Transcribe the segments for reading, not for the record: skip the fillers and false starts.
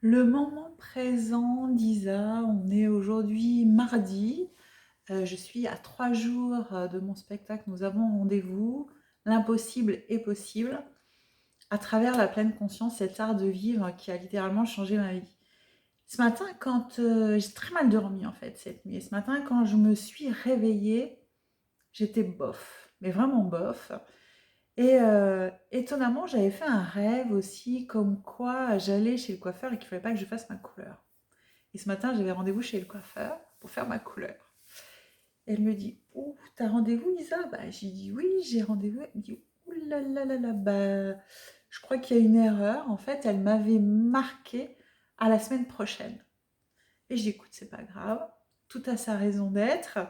Le moment présent d'Isa, on est aujourd'hui mardi. Je suis à 3 jours de mon spectacle. Nous avons rendez-vous. L'impossible est possible à travers la pleine conscience, cet art de vivre qui a littéralement changé ma vie. Ce matin, quand j'ai très mal dormi en fait cette nuit, et ce matin, quand je me suis réveillée, j'étais bof, mais vraiment bof. Et étonnamment, j'avais fait un rêve aussi, comme quoi j'allais chez le coiffeur et qu'il ne fallait pas que je fasse ma couleur. Et ce matin, j'avais rendez-vous chez le coiffeur pour faire ma couleur. Elle me dit: ouh, t'as rendez-vous, Isa? Bah, j'ai dit: oui, j'ai rendez-vous. Elle me dit: ouh là là là là, bah, je crois qu'il y a une erreur. En fait, elle m'avait marqué à la semaine prochaine. Et je dis: écoute, c'est pas grave, tout a sa raison d'être.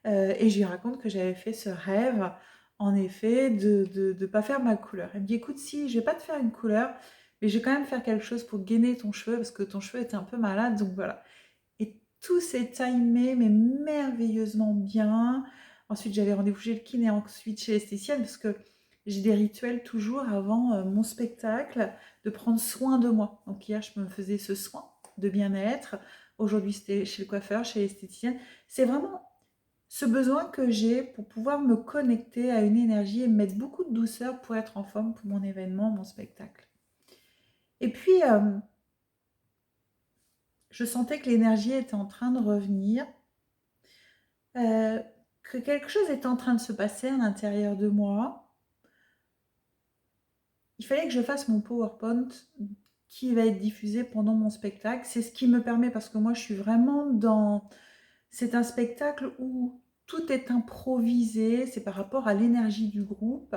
Et je lui raconte que j'avais fait ce rêve, en effet, de ne pas faire ma couleur. Elle me dit: écoute, si, je vais pas te faire une couleur, mais je vais quand même faire quelque chose pour gainer ton cheveu, parce que ton cheveu était un peu malade, donc voilà. Et tout s'est timé, mais merveilleusement bien. Ensuite, j'avais rendez-vous chez le kiné, ensuite chez l'esthéticienne, parce que j'ai des rituels toujours avant mon spectacle, de prendre soin de moi. Donc hier, je me faisais ce soin de bien-être. Aujourd'hui, c'était chez le coiffeur, chez l'esthéticienne. C'est vraiment ce besoin que j'ai pour pouvoir me connecter à une énergie et mettre beaucoup de douceur pour être en forme pour mon événement, mon spectacle. Et puis, je sentais que l'énergie était en train de revenir. euh, que quelque chose est en train de se passer à l'intérieur de moi. Il fallait que je fasse mon PowerPoint qui va être diffusé pendant mon spectacle. C'est ce qui me permet, parce que moi je suis vraiment dans... C'est un spectacle où tout est improvisé, c'est par rapport à l'énergie du groupe,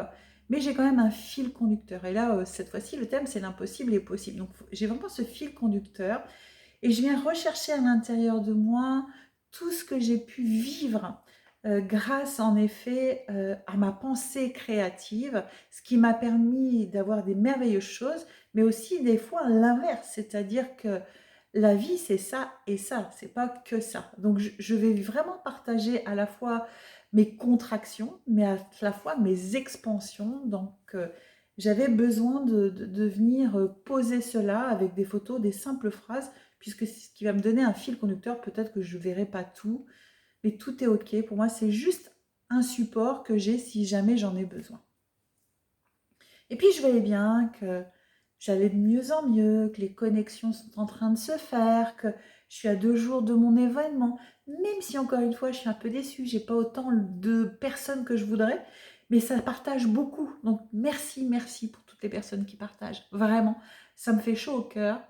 mais j'ai quand même un fil conducteur. Et là, cette fois-ci, le thème, c'est l'impossible et possible. Donc j'ai vraiment ce fil conducteur et je viens rechercher à l'intérieur de moi tout ce que j'ai pu vivre grâce en effet à ma pensée créative, ce qui m'a permis d'avoir des merveilleuses choses, mais aussi des fois l'inverse, c'est-à-dire que la vie c'est ça et ça, c'est pas que ça. Donc je vais vraiment partager à la fois mes contractions, mais à la fois mes expansions. Donc j'avais besoin de venir poser cela avec des photos, des simples phrases, puisque c'est ce qui va me donner un fil conducteur. Peut-être que je ne verrai pas tout, mais tout est OK. Pour moi, c'est juste un support que j'ai si jamais j'en ai besoin. Et puis, je voyais bien que j'allais de mieux en mieux, que les connexions sont en train de se faire, que je suis à 2 jours de mon événement, même si encore une fois, je suis un peu déçue, j'ai pas autant de personnes que je voudrais, mais ça partage beaucoup. Donc, merci pour toutes les personnes qui partagent. Vraiment, ça me fait chaud au cœur.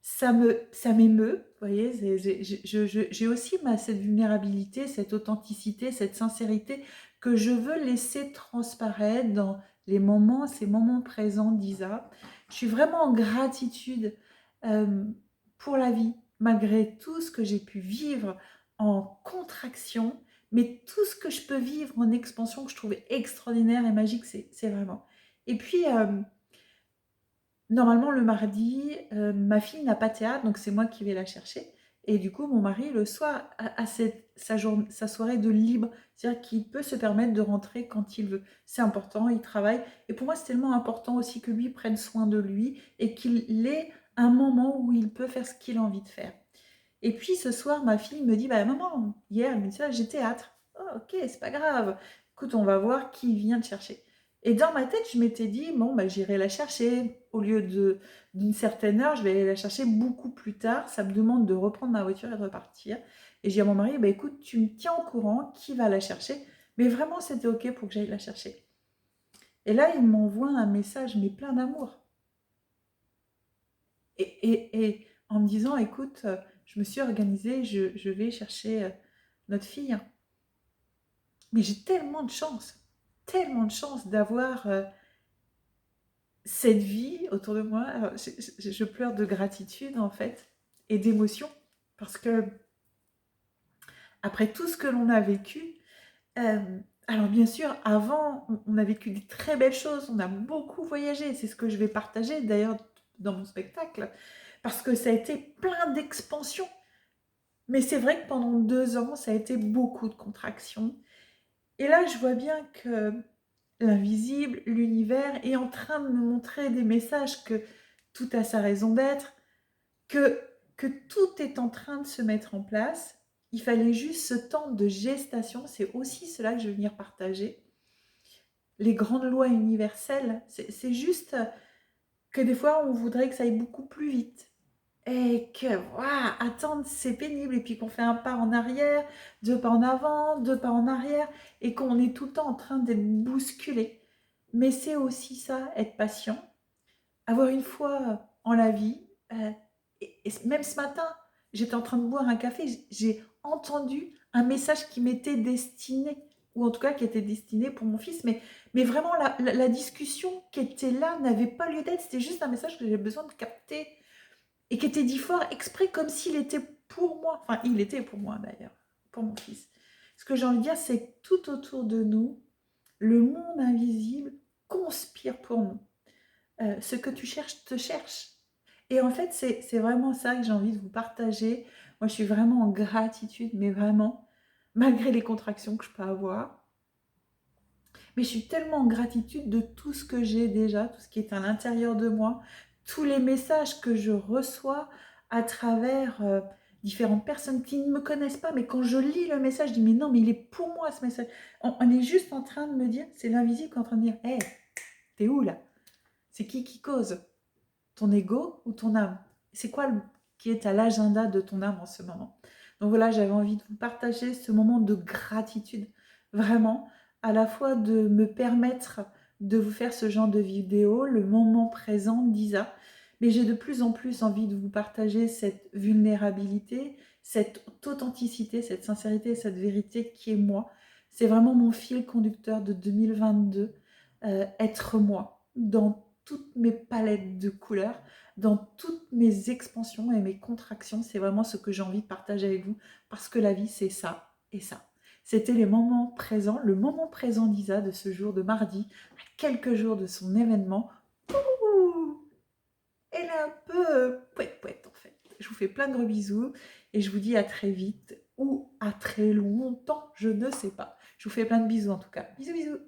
Ça m'émeut, vous voyez, j'ai aussi cette vulnérabilité, cette authenticité, cette sincérité que je veux laisser transparaître dans ces moments présents d'Isa. Je suis vraiment en gratitude euh, pour la vie, malgré tout ce que j'ai pu vivre en contraction, mais tout ce que je peux vivre en expansion que je trouvais extraordinaire et magique, c'est vraiment. Et puis, normalement, le mardi, ma fille n'a pas théâtre, donc c'est moi qui vais la chercher. Et du coup, mon mari, le soir, a sa soirée de libre. C'est-à-dire qu'il peut se permettre de rentrer quand il veut. C'est important, il travaille. Et pour moi, c'est tellement important aussi que lui prenne soin de lui et qu'il ait un moment où il peut faire ce qu'il a envie de faire. Et puis ce soir, ma fille me dit: bah maman, hier, elle me dit ça, j'ai théâtre. Oh, ok, c'est pas grave. Écoute, on va voir qui vient te chercher. Et dans ma tête, je m'étais dit: bon, bah, j'irai la chercher. Au lieu d'une certaine heure, je vais aller la chercher beaucoup plus tard. Ça me demande de reprendre ma voiture et de repartir. Et j'ai dit à mon mari: bah, écoute, tu me tiens au courant, qui va la chercher. Mais vraiment, c'était ok pour que j'aille la chercher. Et là, il m'envoie un message, mais plein d'amour. Et en me disant: écoute, je me suis organisée, je vais chercher notre fille. Mais j'ai tellement de chance d'avoir cette vie autour de moi. Alors, je pleure de gratitude en fait et d'émotion parce que après tout ce que l'on a vécu, euh, alors bien sûr, avant, on a vécu des très belles choses, on a beaucoup voyagé, c'est ce que je vais partager d'ailleurs dans mon spectacle, parce que ça a été plein d'expansions. Mais c'est vrai que pendant 2 ans, ça a été beaucoup de contractions. Et là, je vois bien que l'invisible, l'univers est en train de me montrer des messages que tout a sa raison d'être. que, que tout est en train de se mettre en place. Il fallait juste ce temps de gestation. C'est aussi cela que je veux venir partager. Les grandes lois universelles, c'est juste que des fois, on voudrait que ça aille beaucoup plus vite. Et que, waouh, attendre, c'est pénible. Et puis qu'on fait un pas en arrière, deux pas en avant, deux pas en arrière, et qu'on est tout le temps en train d'être bousculé. Mais c'est aussi ça, être patient, avoir une foi en la vie. Et même ce matin, j'étais en train de boire un café, j'ai entendu un message qui m'était destiné, ou en tout cas qui était destiné pour mon fils, mais vraiment la discussion qui était là n'avait pas lieu d'être, c'était juste un message que j'ai besoin de capter, et qui était dit fort exprès comme s'il était pour moi, enfin il était pour moi d'ailleurs, pour mon fils. Ce que j'ai envie de dire, c'est que tout autour de nous, le monde invisible conspire pour nous. Ce que tu cherches te cherche. Et en fait, c'est vraiment ça que j'ai envie de vous partager. Moi, je suis vraiment en gratitude, mais vraiment, malgré les contractions que je peux avoir. Mais je suis tellement en gratitude de tout ce que j'ai déjà, tout ce qui est à l'intérieur de moi, tous les messages que je reçois à travers différentes personnes qui ne me connaissent pas. Mais quand je lis le message, je dis, mais non, mais il est pour moi ce message. On est juste en train de me dire, c'est l'invisible qui est en train de dire, hé, hey, t'es où là? C'est qui cause? Ton ego ou ton âme? C'est quoi qui est à l'agenda de ton âme en ce moment? Donc voilà, j'avais envie de vous partager ce moment de gratitude, vraiment, à la fois de me permettre de vous faire ce genre de vidéo, le moment présent d'Isa, mais j'ai de plus en plus envie de vous partager cette vulnérabilité, cette authenticité, cette sincérité, cette vérité qui est moi. C'est vraiment mon fil conducteur de 2022, être moi, dans toutes mes palettes de couleurs, dans toutes mes expansions et mes contractions. C'est vraiment ce que j'ai envie de partager avec vous, parce que la vie, c'est ça et ça. C'était les moments présents, le moment présent d'Isa de ce jour de mardi, à quelques jours de son événement. Ouh, elle est un peu pouette en fait. Je vous fais plein de gros bisous et je vous dis à très vite ou à très longtemps, je ne sais pas. Je vous fais plein de bisous en tout cas. Bisous bisous.